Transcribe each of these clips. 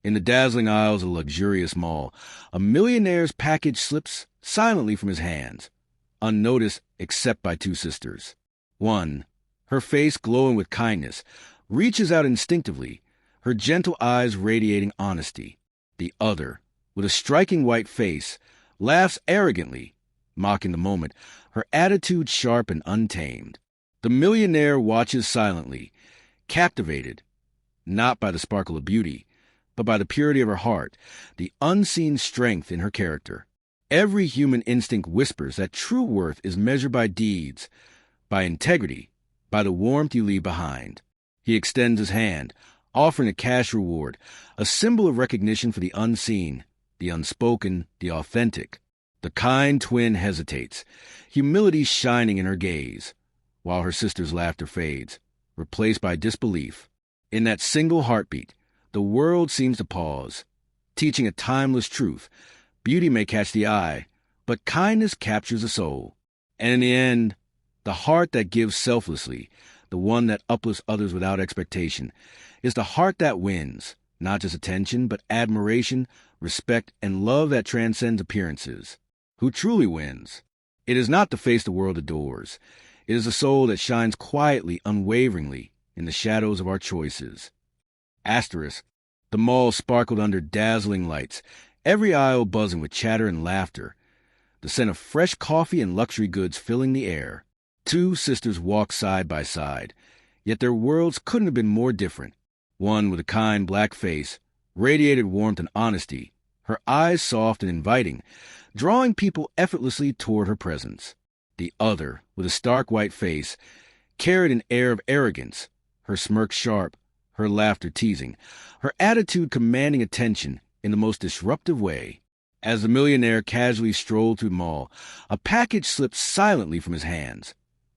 In the dazzling aisles of a luxurious mall, a millionaire's package slips silently from his hands, unnoticed except by two sisters. One, her face glowing with kindness, reaches out instinctively, her gentle eyes radiating honesty. The other, with a striking white face, laughs arrogantly, mocking the moment, her attitude sharp and untamed. The millionaire watches silently, captivated, not by the sparkle of beauty, but by the purity of her heart, the unseen strength in her character. Every human instinct whispers that true worth is measured by deeds, by integrity, by the warmth you leave behind. He extends his hand, offering a cash reward, a symbol of recognition for the unseen, the unspoken, the authentic. The kind twin hesitates, humility shining in her gaze, while her sister's laughter fades, replaced by disbelief. In that single heartbeat, the world seems to pause, teaching a timeless truth. Beauty may catch the eye, but kindness captures the soul. And in the end, the heart that gives selflessly, the one that uplifts others without expectation, is the heart that wins, not just attention, but admiration, respect, and love that transcends appearances. Who truly wins? It is not the face the world adores. It is a soul that shines quietly, unwaveringly, in the shadows of our choices. Asterisk. The mall sparkled under dazzling lights, every aisle buzzing with chatter and laughter, the scent of fresh coffee and luxury goods filling the air. Two sisters walked side by side, yet their worlds couldn't have been more different. One with a kind black face, radiated warmth and honesty, her eyes soft and inviting, drawing people effortlessly toward her presence. The other, with a stark white face, carried an air of arrogance, her smirk sharp, her laughter teasing, her attitude commanding attention in the most disruptive way. As the millionaire casually strolled through the mall, a package slipped silently from his hands,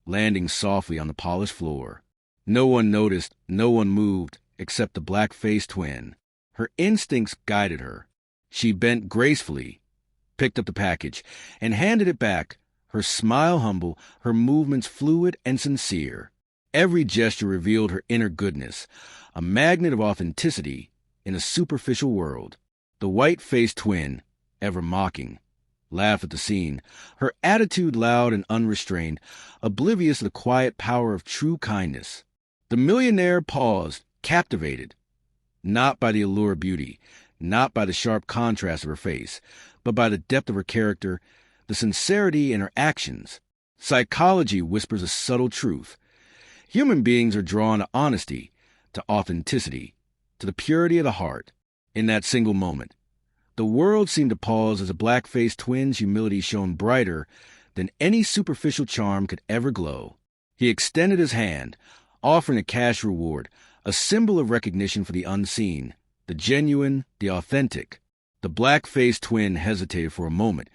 landing softly on the polished floor. No one noticed, no one moved, except the black-faced twin. Her instincts guided her. She bent gracefully, picked up the package, and handed it back, her smile humble, her movements fluid and sincere. Every gesture revealed her inner goodness, a magnet of authenticity in a superficial world. The white-faced twin, ever mocking, laughed at the scene, her attitude loud and unrestrained, oblivious of the quiet power of true kindness. The millionaire paused, captivated, not by the allure of beauty, not by the sharp contrast of her face, but by the depth of her character, the sincerity in her actions. Psychology whispers a subtle truth. Human beings are drawn to honesty, to authenticity, to the purity of the heart. In that single moment, the world seemed to pause as a black-faced twin's humility shone brighter than any superficial charm could ever glow. He extended his hand, offering a cash reward, a symbol of recognition for the unseen, the genuine, the authentic. The black-faced twin hesitated for a moment,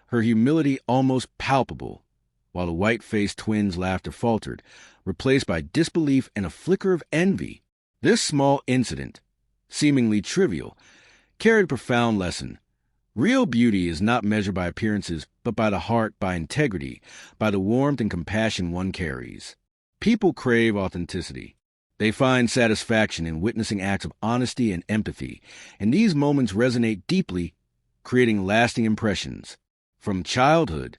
her humility almost palpable, while the white-faced twin's laughter faltered, replaced by disbelief and a flicker of envy. This small incident, seemingly trivial, carried a profound lesson. Real beauty is not measured by appearances, but by the heart, by integrity, by the warmth and compassion one carries. People crave authenticity. They find satisfaction in witnessing acts of honesty and empathy, and these moments resonate deeply, creating lasting impressions. From childhood,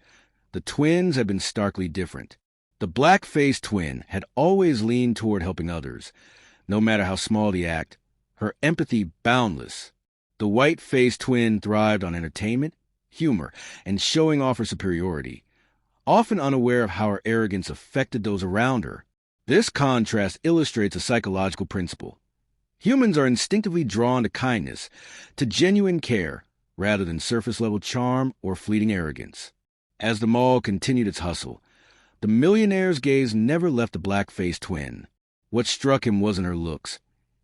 the twins had been starkly different. The black-faced twin had always leaned toward helping others, no matter how small the act, her empathy boundless. The white-faced twin thrived on entertainment, humor, and showing off her superiority, often unaware of how her arrogance affected those around her. This contrast illustrates a psychological principle. Humans are instinctively drawn to kindness, to genuine care, rather than surface-level charm or fleeting arrogance. As the mall continued its hustle, the millionaire's gaze never left the black-faced twin. What struck him wasn't her looks.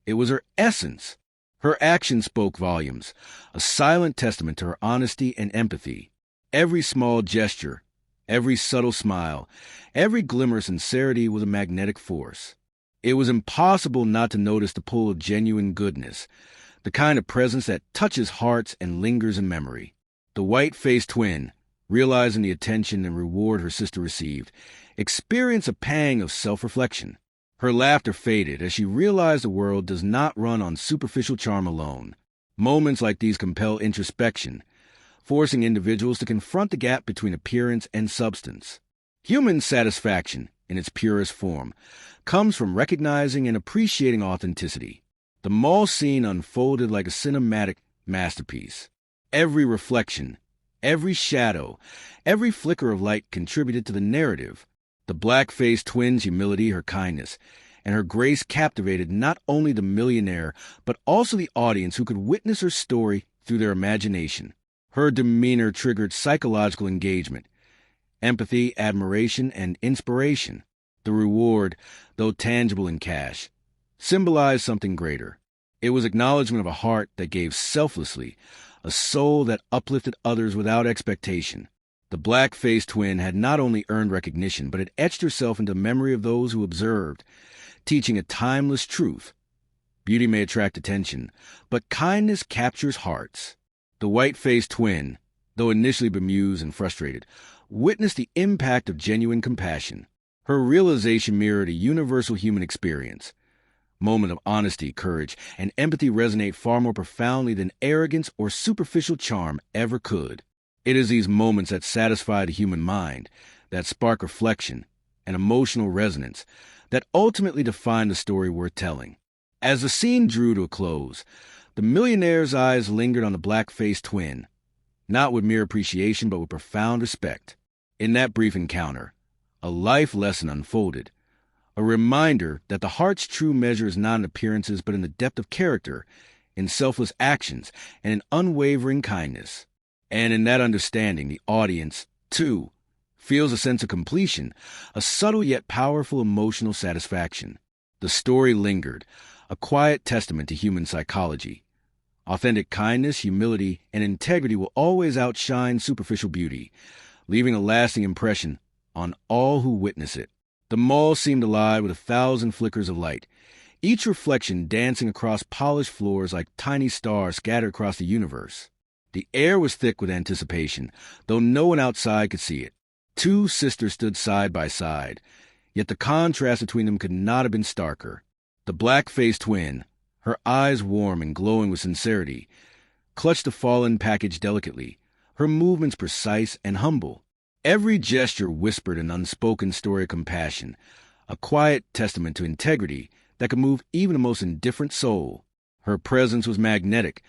It was her essence. Her actions spoke volumes, a silent testament to her honesty and empathy. Every small gesture, every subtle smile, every glimmer of sincerity was a magnetic force. It was impossible not to notice the pull of genuine goodness, the kind of presence that touches hearts and lingers in memory. The white-faced twin, realizing the attention and reward her sister received, experienced a pang of self-reflection. Her laughter faded as she realized the world does not run on superficial charm alone. Moments like these compel introspection, forcing individuals to confront the gap between appearance and substance. Human satisfaction, in its purest form, comes from recognizing and appreciating authenticity. The mall scene unfolded like a cinematic masterpiece. Every reflection, every shadow, every flicker of light contributed to the narrative. The black-faced twins' humility, her kindness, and her grace captivated not only the millionaire, but also the audience who could witness her story through their imagination. Her demeanor triggered psychological engagement, empathy, admiration, and inspiration. The reward, though tangible in cash, symbolized something greater. It was acknowledgement of a heart that gave selflessly, a soul that uplifted others without expectation. The black-faced twin had not only earned recognition, but had etched herself into the memory of those who observed, teaching a timeless truth. Beauty may attract attention, but kindness captures hearts. The white-faced twin, though initially bemused and frustrated, witnessed the impact of genuine compassion. Her realization mirrored a universal human experience. Moments of honesty, courage, and empathy resonate far more profoundly than arrogance or superficial charm ever could. It is these moments that satisfy the human mind, that spark reflection and emotional resonance, that ultimately define the story worth telling. As the scene drew to a close, the millionaire's eyes lingered on the black-faced twin, not with mere appreciation but with profound respect. In that brief encounter, a life lesson unfolded, a reminder that the heart's true measure is not in appearances but in the depth of character, in selfless actions, and in unwavering kindness. And in that understanding, the audience, too, feels a sense of completion, a subtle yet powerful emotional satisfaction. The story lingered, a quiet testament to human psychology. Authentic kindness, humility, and integrity will always outshine superficial beauty, leaving a lasting impression on all who witness it. The mall seemed alive with 1,000 flickers of light, each reflection dancing across polished floors like tiny stars scattered across the universe. The air was thick with anticipation, though no one outside could see it. Two sisters stood side by side, yet the contrast between them could not have been starker. The black-faced twin, her eyes warm and glowing with sincerity, clutched the fallen package delicately, her movements precise and humble. Every gesture whispered an unspoken story of compassion, a quiet testament to integrity that could move even the most indifferent soul. Her presence was magnetic,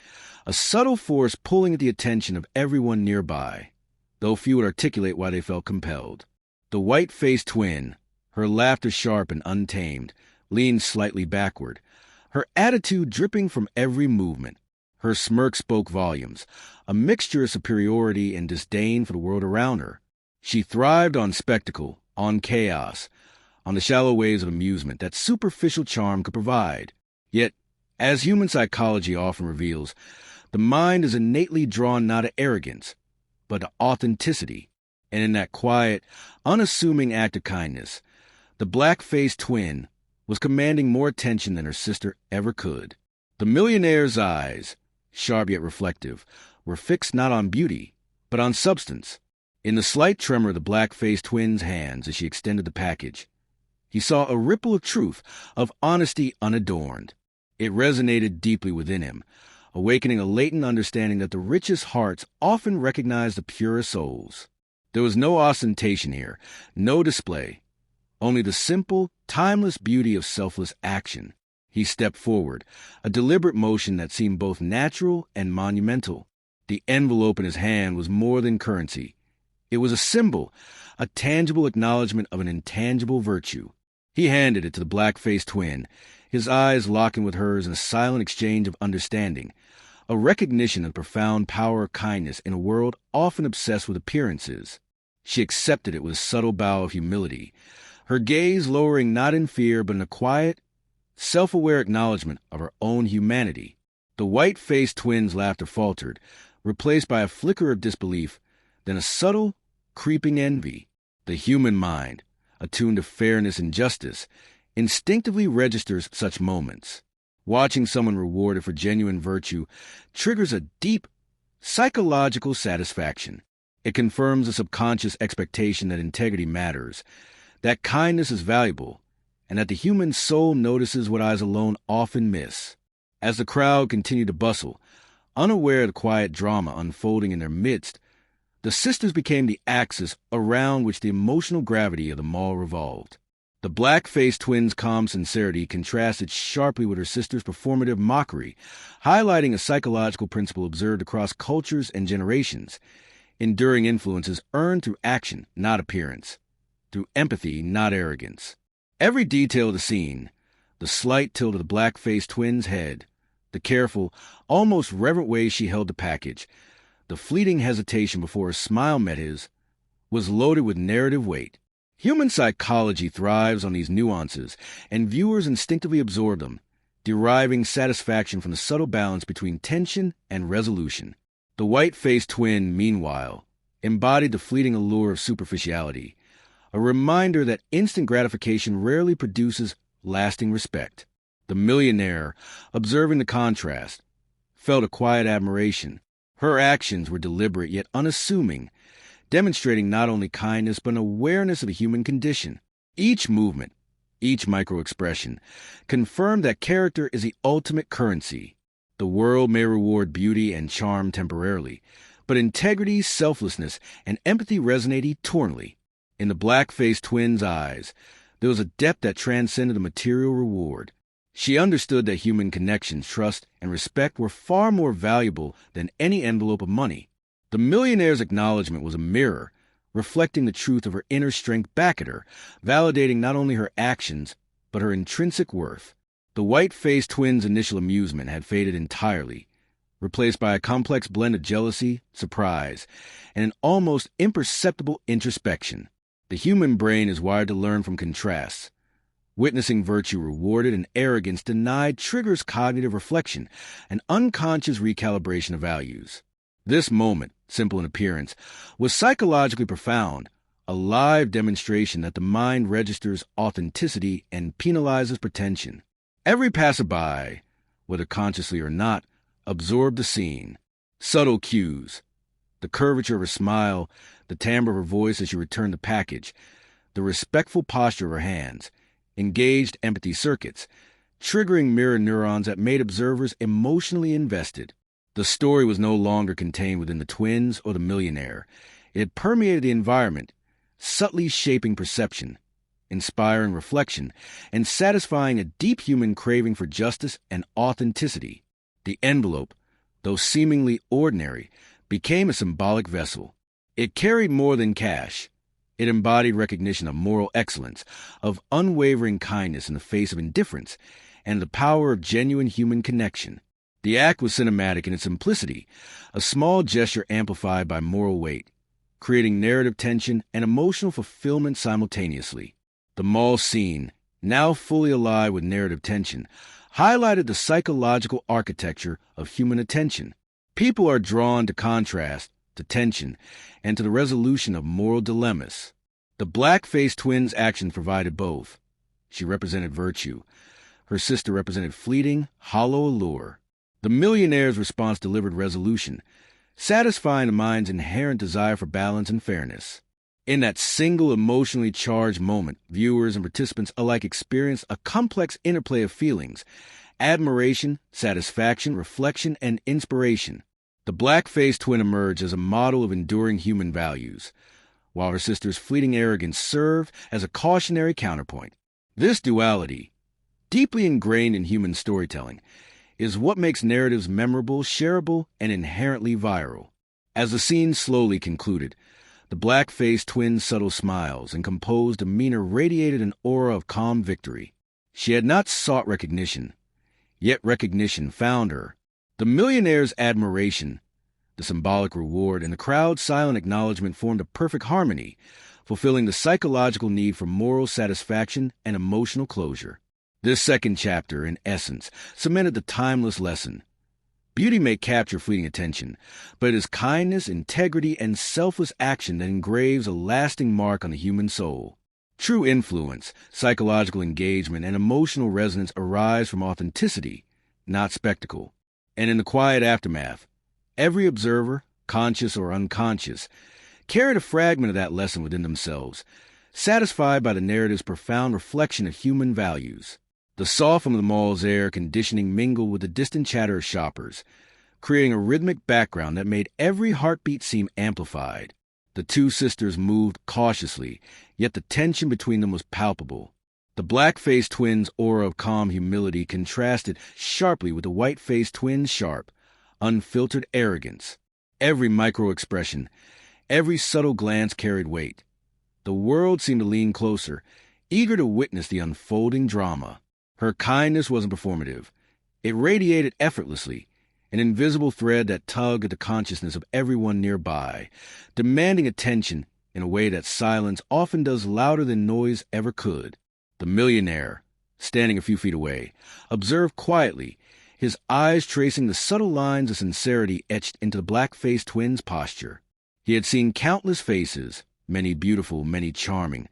a subtle force pulling at the attention of everyone nearby, though few would articulate why they felt compelled. The white-faced twin, her laughter sharp and untamed, leaned slightly backward, her attitude dripping from every movement. Her smirk spoke volumes, a mixture of superiority and disdain for the world around her. She thrived on spectacle, on chaos, on the shallow waves of amusement that superficial charm could provide. Yet, as human psychology often reveals, the mind is innately drawn not to arrogance, but to authenticity. And in that quiet, unassuming act of kindness, the black-faced twin was commanding more attention than her sister ever could. The millionaire's eyes, sharp yet reflective, were fixed not on beauty, but on substance. In the slight tremor of the black-faced twin's hands as she extended the package, he saw a ripple of truth, of honesty unadorned. It resonated deeply within him, awakening a latent understanding that the richest hearts often recognize the purest souls. There was no ostentation here, no display, only the simple, timeless beauty of selfless action. He stepped forward, a deliberate motion that seemed both natural and monumental. The envelope in his hand was more than currency. It was a symbol, a tangible acknowledgement of an intangible virtue. He handed it to the black-faced twin, his eyes locking with hers in a silent exchange of understanding, a recognition of the profound power of kindness in a world often obsessed with appearances. She accepted it with a subtle bow of humility, her gaze lowering not in fear but in a quiet, self-aware acknowledgement of her own humanity. The white-faced twin's laughter faltered, replaced by a flicker of disbelief, then a subtle, creeping envy. The human mind, attuned to fairness and justice, instinctively registers such moments. Watching someone rewarded for genuine virtue triggers a deep, psychological satisfaction. It confirms a subconscious expectation that integrity matters, that kindness is valuable, and that the human soul notices what eyes alone often miss. As the crowd continued to bustle, Unaware of the quiet drama unfolding in their midst, the sisters became the axis around which the emotional gravity of the mall revolved. The black-faced twins' calm sincerity contrasted sharply with her sister's performative mockery, highlighting a psychological principle observed across cultures and generations. Enduring influence is earned through action, not appearance, through empathy, not arrogance. Every detail of the scene, the slight tilt of the black-faced twins' head, the careful, almost reverent way she held the package, the fleeting hesitation before a smile met his, was loaded with narrative weight. Human psychology thrives on these nuances, and viewers instinctively absorb them, deriving satisfaction from the subtle balance between tension and resolution. The white-faced twin, meanwhile, embodied the fleeting allure of superficiality, a reminder that instant gratification rarely produces lasting respect. The millionaire, observing the contrast, felt a quiet admiration. Her actions were deliberate yet unassuming, demonstrating not only kindness but an awareness of the human condition. Each movement, each micro-expression, confirmed that character is the ultimate currency. The world may reward beauty and charm temporarily, but integrity, selflessness, and empathy resonate eternally. In the black-faced twins' eyes, there was a depth that transcended the material reward. She understood that human connections, trust, and respect were far more valuable than any envelope of money. The millionaire's acknowledgement was a mirror, reflecting the truth of her inner strength back at her, validating not only her actions, but her intrinsic worth. The white-faced twins' initial amusement had faded entirely, replaced by a complex blend of jealousy, surprise, and an almost imperceptible introspection. The human brain is wired to learn from contrasts. Witnessing virtue rewarded and arrogance denied triggers cognitive reflection, an unconscious recalibration of values. This moment, simple in appearance, was psychologically profound, a live demonstration that the mind registers authenticity and penalizes pretension. Every passerby, whether consciously or not, absorbed the scene. Subtle cues, the curvature of her smile, the timbre of her voice as she returned the package, the respectful posture of her hands, engaged empathy circuits, triggering mirror neurons that made observers emotionally invested. The story was no longer contained within the twins or the millionaire. It permeated the environment, subtly shaping perception, inspiring reflection, and satisfying a deep human craving for justice and authenticity. The envelope, though seemingly ordinary, became a symbolic vessel. It carried more than cash. It embodied recognition of moral excellence, of unwavering kindness in the face of indifference, and the power of genuine human connection. The act was cinematic in its simplicity, a small gesture amplified by moral weight, creating narrative tension and emotional fulfillment simultaneously. The mall scene, now fully alive with narrative tension, highlighted the psychological architecture of human attention. People are drawn to contrast, to tension, and to the resolution of moral dilemmas. The black-faced twins' actions provided both. She represented virtue. Her sister represented fleeting, hollow allure. The millionaire's response delivered resolution, satisfying the mind's inherent desire for balance and fairness. In that single emotionally charged moment, viewers and participants alike experienced a complex interplay of feelings: admiration, satisfaction, reflection, and inspiration. The black-faced twin emerged as a model of enduring human values, while her sister's fleeting arrogance served as a cautionary counterpoint. This duality, deeply ingrained in human storytelling, is what makes narratives memorable, shareable, and inherently viral. As the scene slowly concluded, the black-faced twins' subtle smiles and composed demeanor radiated an aura of calm victory. She had not sought recognition, yet recognition found her. The millionaire's admiration, the symbolic reward, and the crowd's silent acknowledgement formed a perfect harmony, fulfilling the psychological need for moral satisfaction and emotional closure. This second chapter, in essence, cemented the timeless lesson. Beauty may capture fleeting attention, but it is kindness, integrity, and selfless action that engraves a lasting mark on the human soul. True influence, psychological engagement, and emotional resonance arise from authenticity, not spectacle. And in the quiet aftermath, every observer, conscious or unconscious, carried a fragment of that lesson within themselves, satisfied by the narrative's profound reflection of human values. The soft of the mall's air conditioning mingled with the distant chatter of shoppers, creating a rhythmic background that made every heartbeat seem amplified. The two sisters moved cautiously, yet the tension between them was palpable. The black-faced twins' aura of calm humility contrasted sharply with the white-faced twins' sharp, unfiltered arrogance. Every micro-expression, every subtle glance carried weight. The world seemed to lean closer, eager to witness the unfolding drama. Her kindness wasn't performative. It radiated effortlessly, an invisible thread that tugged at the consciousness of everyone nearby, demanding attention in a way that silence often does louder than noise ever could. The millionaire, standing a few feet away, observed quietly, his eyes tracing the subtle lines of sincerity etched into the black-faced twins' posture. He had seen countless faces, many beautiful, many charming,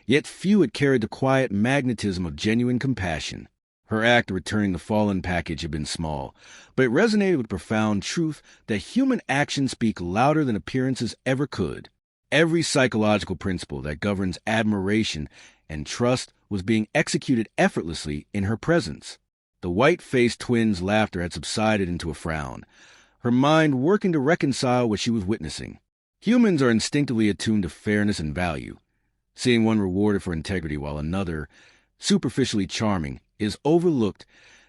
yet few had carried the quiet magnetism of genuine compassion. Her act of returning the fallen package had been small, but it resonated with the profound truth that human actions speak louder than appearances ever could. Every psychological principle that governs admiration and trust was being executed effortlessly in her presence. The white-faced twins' laughter had subsided into a frown, her mind working to reconcile what she was witnessing. Humans are instinctively attuned to fairness and value. Seeing one rewarded for integrity while another, superficially charming, is overlooked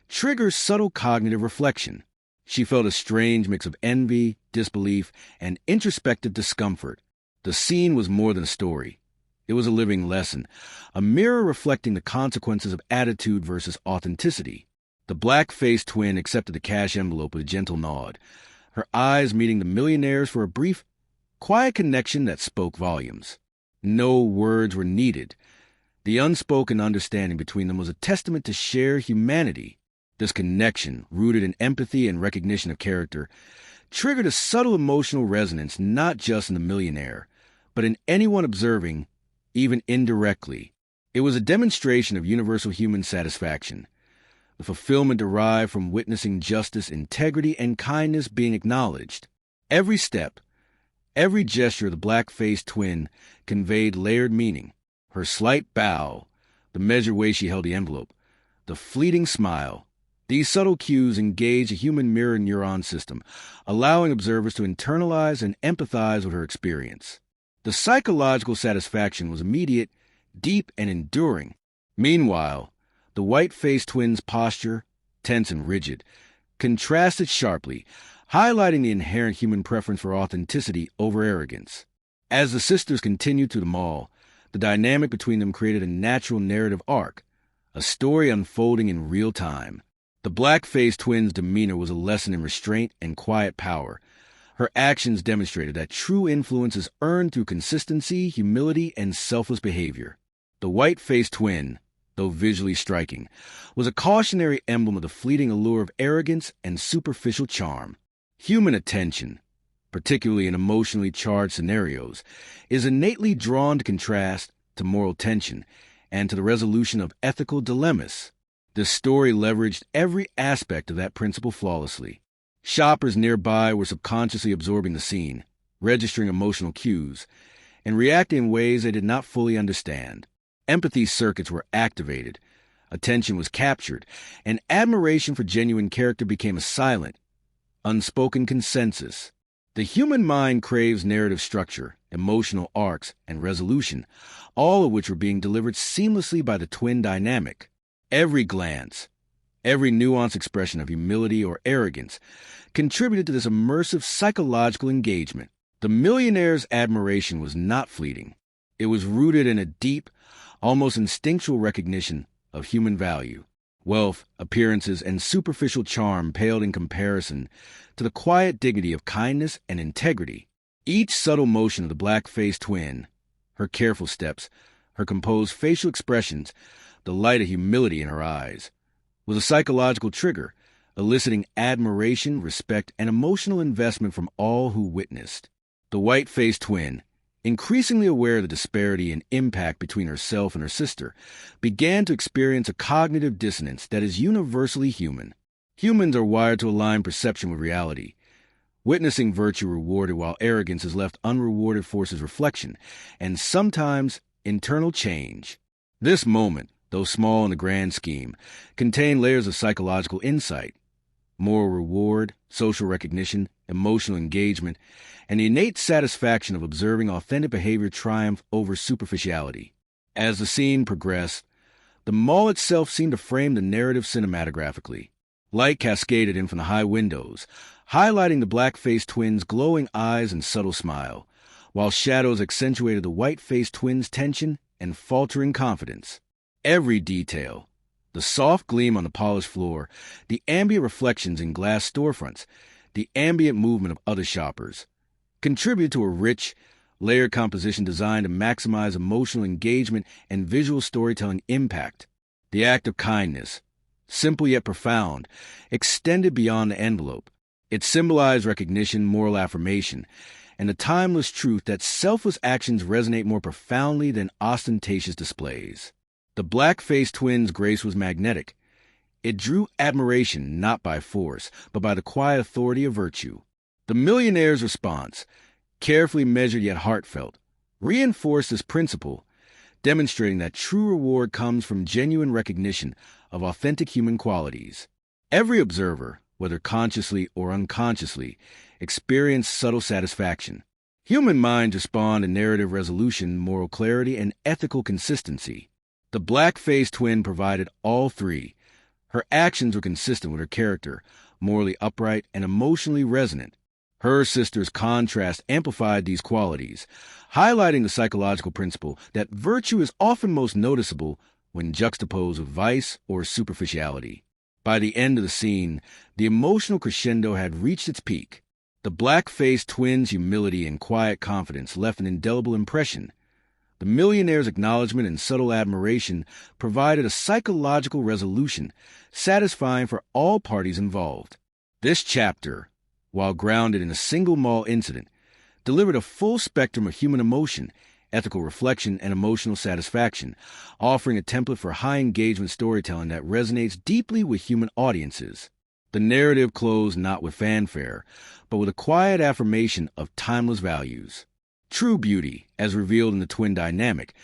triggers subtle cognitive reflection. She felt a strange mix of envy, disbelief, and introspective discomfort. The scene was more than a story. It was a living lesson, a mirror reflecting the consequences of attitude versus authenticity. The black-faced twin accepted the cash envelope with a gentle nod, her eyes meeting the millionaire's for a brief, quiet connection that spoke volumes. No words were needed. The unspoken understanding between them was a testament to shared humanity. This connection, rooted in empathy and recognition of character, triggered a subtle emotional resonance not just in the millionaire, but in anyone observing, even indirectly. It was a demonstration of universal human satisfaction, the fulfillment derived from witnessing justice, integrity, and kindness being acknowledged. Every step, every gesture of the black-faced twin conveyed layered meaning. Her slight bow, the measured way she held the envelope, the fleeting smile, these subtle cues engage a human mirror neuron system, allowing observers to internalize and empathize with her experience. The psychological satisfaction was immediate, deep, and enduring. Meanwhile, the white-faced twins' posture, tense and rigid, contrasted sharply, highlighting the inherent human preference for authenticity over arrogance. As the sisters continued through the mall, the dynamic between them created a natural narrative arc, a story unfolding in real time. The black-faced twins' demeanor was a lesson in restraint and quiet power. Her actions demonstrated that true influence is earned through consistency, humility, and selfless behavior. The white-faced twin, though visually striking, was a cautionary emblem of the fleeting allure of arrogance and superficial charm. Human attention, particularly in emotionally charged scenarios, is innately drawn to contrast, to moral tension, and to the resolution of ethical dilemmas. This story leveraged every aspect of that principle flawlessly. Shoppers nearby were subconsciously absorbing the scene, registering emotional cues, and reacting in ways they did not fully understand. Empathy circuits were activated, attention was captured, and admiration for genuine character became a silent, unspoken consensus. The human mind craves narrative structure, emotional arcs, and resolution, all of which were being delivered seamlessly by the twin dynamic. Every glance, every nuanced expression of humility or arrogance contributed to this immersive psychological engagement. The millionaire's admiration was not fleeting. It was rooted in a deep, almost instinctual recognition of human value. Wealth, appearances, and superficial charm paled in comparison to the quiet dignity of kindness and integrity. Each subtle motion of the black-faced twin, her careful steps, her composed facial expressions, the light of humility in her eyes, was a psychological trigger, eliciting admiration, respect, and emotional investment from all who witnessed. The white-faced twin, increasingly aware of the disparity in impact between herself and her sister, began to experience a cognitive dissonance that is universally human. Humans are wired to align perception with reality. Witnessing virtue rewarded while arrogance is left unrewarded forces reflection, and sometimes internal change. This moment, though small in the grand scheme, contained layers of psychological insight. moral reward, social recognition, emotional engagement, and the innate satisfaction of observing authentic behavior triumph over superficiality. As the scene progressed, the mall itself seemed to frame the narrative cinematographically. Light cascaded in from the high windows, highlighting the black-faced twins' glowing eyes and subtle smile, while shadows accentuated the white-faced twins' tension and faltering confidence. Every detail, the soft gleam on the polished floor, the ambient reflections in glass storefronts, the ambient movement of other shoppers, contributed to a rich, layered composition designed to maximize emotional engagement and visual storytelling impact. The act of kindness, simple yet profound, extended beyond the envelope. It symbolized recognition, moral affirmation, and the timeless truth that selfless actions resonate more profoundly than ostentatious displays. The black-faced twins' grace was magnetic. It drew admiration not by force, but by the quiet authority of virtue. The millionaire's response, carefully measured yet heartfelt, reinforced this principle, demonstrating that true reward comes from genuine recognition of authentic human qualities. Every observer, whether consciously or unconsciously, experienced subtle satisfaction. Human minds respond to narrative resolution, moral clarity, and ethical consistency. The black-faced twin provided all three. Her actions were consistent with her character, morally upright and emotionally resonant. Her sister's contrast amplified these qualities, highlighting the psychological principle that virtue is often most noticeable when juxtaposed with vice or superficiality. By the end of the scene, the emotional crescendo had reached its peak. The black-faced twins' humility and quiet confidence left an indelible impression. The millionaire's acknowledgement and subtle admiration provided a psychological resolution, satisfying for all parties involved. This chapter, while grounded in a single mall incident, delivered a full spectrum of human emotion, ethical reflection, and emotional satisfaction, offering a template for high-engagement storytelling that resonates deeply with human audiences. The narrative closed not with fanfare, but with a quiet affirmation of timeless values. True beauty, as revealed in the twin dynamic,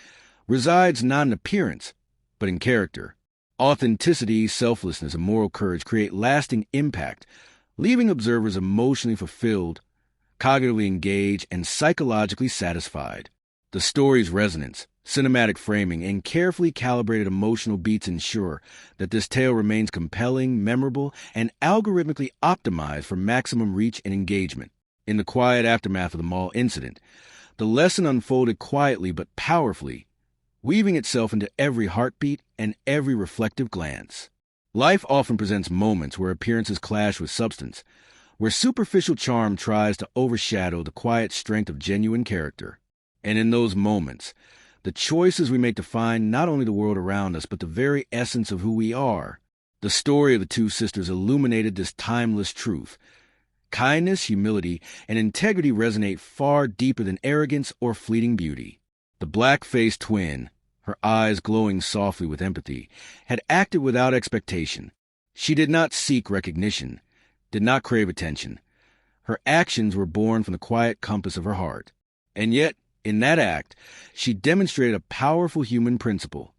resides not in appearance, but in character. Authenticity, selflessness, and moral courage create lasting impact, leaving observers emotionally fulfilled, cognitively engaged, and psychologically satisfied. The story's resonance, cinematic framing, and carefully calibrated emotional beats ensure that this tale remains compelling, memorable, and algorithmically optimized for maximum reach and engagement. In the quiet aftermath of the mall incident, the lesson unfolded quietly but powerfully, weaving itself into every heartbeat and every reflective glance. Life often presents moments where appearances clash with substance, where superficial charm tries to overshadow the quiet strength of genuine character. And in those moments, the choices we make define not only the world around us, but the very essence of who we are. The story of the two sisters illuminated this timeless truth. Kindness, humility, and integrity resonate far deeper than arrogance or fleeting beauty. The black-faced twin, her eyes glowing softly with empathy, had acted without expectation. She did not seek recognition, did not crave attention. Her actions were born from the quiet compass of her heart. And yet, in that act, she demonstrated a powerful human principle.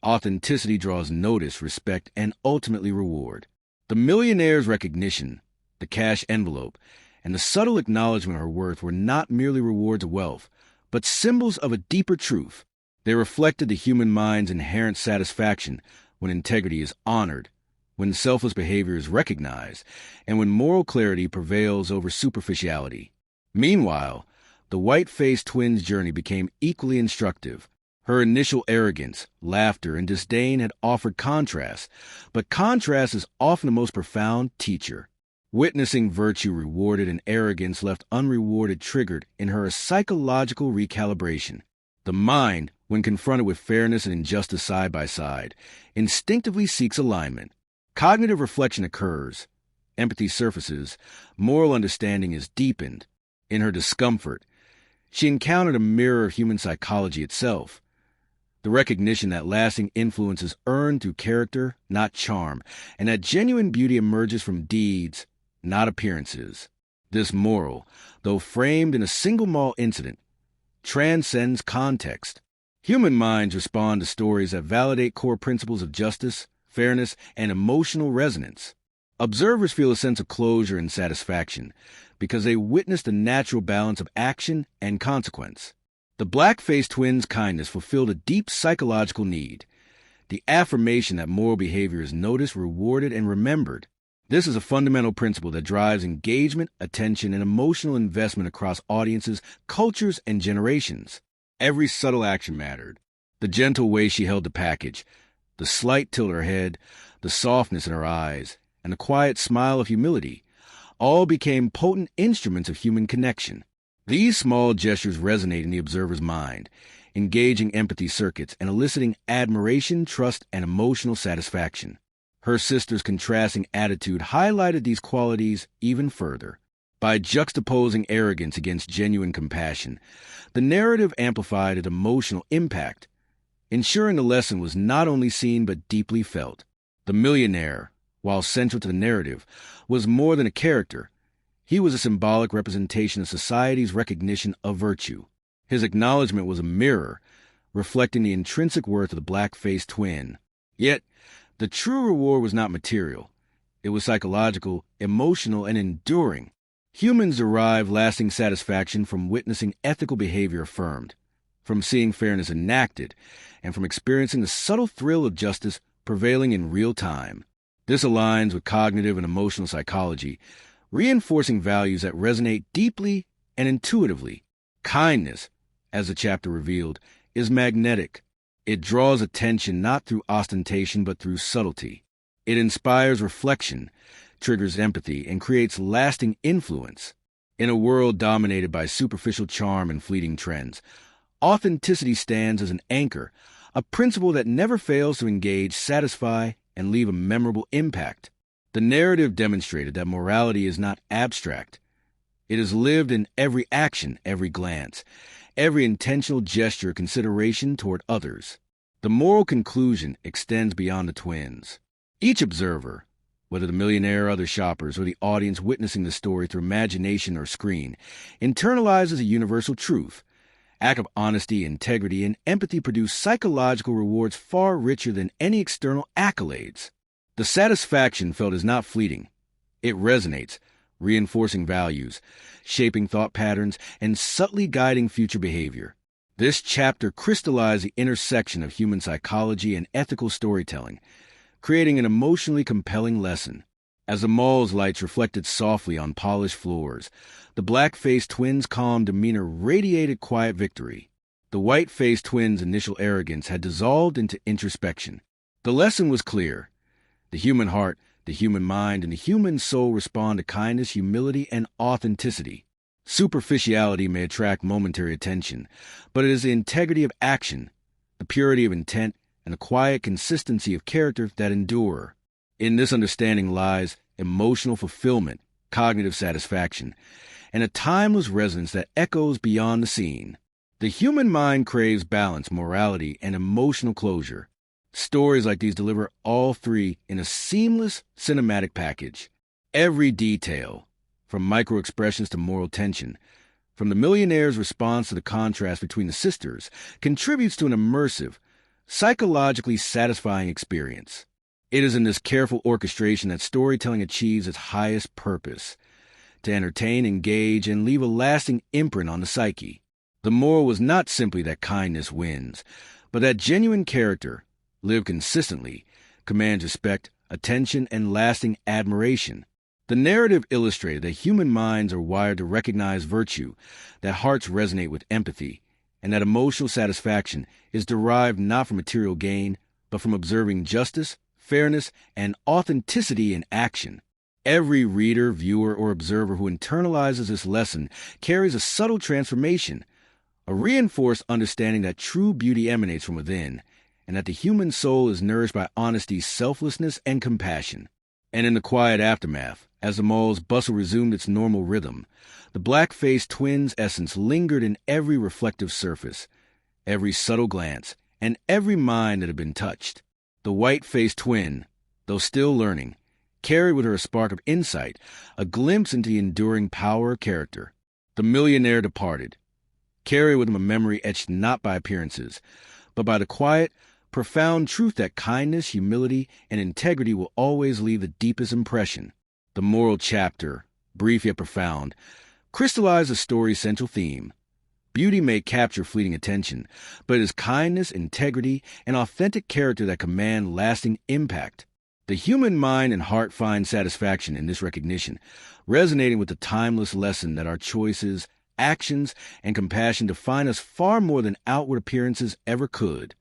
Authenticity draws notice, respect, and ultimately reward. The millionaire's recognition, the cash envelope, and the subtle acknowledgement of her worth were not merely rewards of wealth, but symbols of a deeper truth. They reflected the human mind's inherent satisfaction when integrity is honored, when selfless behavior is recognized, and when moral clarity prevails over superficiality. Meanwhile, the white-faced twins' journey became equally instructive. Her initial arrogance, laughter, and disdain had offered contrast, but contrast is often the most profound teacher. Witnessing virtue rewarded and arrogance left unrewarded triggered in her a psychological recalibration. The mind, when confronted with fairness and injustice side by side, instinctively seeks alignment. Cognitive reflection occurs, empathy surfaces, moral understanding is deepened. In her discomfort, she encountered a mirror of human psychology itself. The recognition that lasting influence is earned through character, not charm, and that genuine beauty emerges from deeds, not appearances. This moral, though framed in a single mall incident, transcends context. Human minds respond to stories that validate core principles of justice, fairness, and emotional resonance. Observers feel a sense of closure and satisfaction because they witness the natural balance of action and consequence. The black-faced twins' kindness fulfilled a deep psychological need, the affirmation that moral behavior is noticed, rewarded, and remembered. This is a fundamental principle that drives engagement, attention, and emotional investment across audiences, cultures, and generations. Every subtle action mattered. The gentle way she held the package, the slight tilt of her head, the softness in her eyes, and the quiet smile of humility, all became potent instruments of human connection. These small gestures resonate in the observer's mind, engaging empathy circuits and eliciting admiration, trust, and emotional satisfaction. Her sister's contrasting attitude highlighted these qualities even further. By juxtaposing arrogance against genuine compassion, the narrative amplified its emotional impact, ensuring the lesson was not only seen but deeply felt. The millionaire, while central to the narrative, was more than a character. He was a symbolic representation of society's recognition of virtue. His acknowledgement was a mirror, reflecting the intrinsic worth of the black-faced twin. Yet, the true reward was not material. It was psychological, emotional, and enduring. Humans derive lasting satisfaction from witnessing ethical behavior affirmed, from seeing fairness enacted, and from experiencing the subtle thrill of justice prevailing in real time. This aligns with cognitive and emotional psychology, reinforcing values that resonate deeply and intuitively. Kindness, as the chapter revealed, is magnetic. It draws attention not through ostentation but through subtlety. It inspires reflection, triggers empathy, and creates lasting influence. In a world dominated by superficial charm and fleeting trends, authenticity stands as an anchor, a principle that never fails to engage, satisfy, and leave a memorable impact. The narrative demonstrated that morality is not abstract. It is lived in every action, every glance, every intentional gesture, consideration toward others. The moral conclusion extends beyond the twins. Each observer, whether the millionaire, other shoppers, or the audience witnessing the story through imagination or screen, internalizes a universal truth. Act of honesty, integrity, and empathy produce psychological rewards far richer than any external accolades. The satisfaction felt is not fleeting. It resonates, reinforcing values, shaping thought patterns, and subtly guiding future behavior. This chapter crystallized the intersection of human psychology and ethical storytelling, creating an emotionally compelling lesson. As the mall's lights reflected softly on polished floors, the black-faced twins' calm demeanor radiated quiet victory. The white-faced twins' initial arrogance had dissolved into introspection. The lesson was clear. The human heart, the human mind, and the human soul respond to kindness, humility, and authenticity. Superficiality may attract momentary attention, but it is the integrity of action, the purity of intent, and the quiet consistency of character that endure. In this understanding lies emotional fulfillment, cognitive satisfaction, and a timeless resonance that echoes beyond the scene. The human mind craves balance, morality, and emotional closure. Stories like these deliver all three in a seamless cinematic package. Every detail, from micro-expressions to moral tension, from the millionaire's response to the contrast between the sisters, contributes to an immersive, psychologically satisfying experience. It is in this careful orchestration that storytelling achieves its highest purpose, to entertain, engage, and leave a lasting imprint on the psyche. The moral was not simply that kindness wins, but that genuine character, lived consistently, commands respect, attention, and lasting admiration. The narrative illustrated that human minds are wired to recognize virtue, that hearts resonate with empathy, and that emotional satisfaction is derived not from material gain, but from observing justice, fairness, and authenticity in action. Every reader, viewer, or observer who internalizes this lesson carries a subtle transformation, a reinforced understanding that true beauty emanates from within, and that the human soul is nourished by honesty, selflessness, and compassion. And in the quiet aftermath, as the mall's bustle resumed its normal rhythm, the black-faced twins' essence lingered in every reflective surface, every subtle glance, and every mind that had been touched. The white-faced twin, though still learning, carried with her a spark of insight, a glimpse into the enduring power of character. The millionaire departed, carried with him a memory etched not by appearances, but by the quiet, profound truth that kindness, humility, and integrity will always leave the deepest impression. The moral chapter, brief yet profound, crystallized the story's central theme. Beauty may capture fleeting attention, but it is kindness, integrity, and authentic character that command lasting impact. The human mind and heart find satisfaction in this recognition, resonating with the timeless lesson that our choices, actions, and compassion define us far more than outward appearances ever could.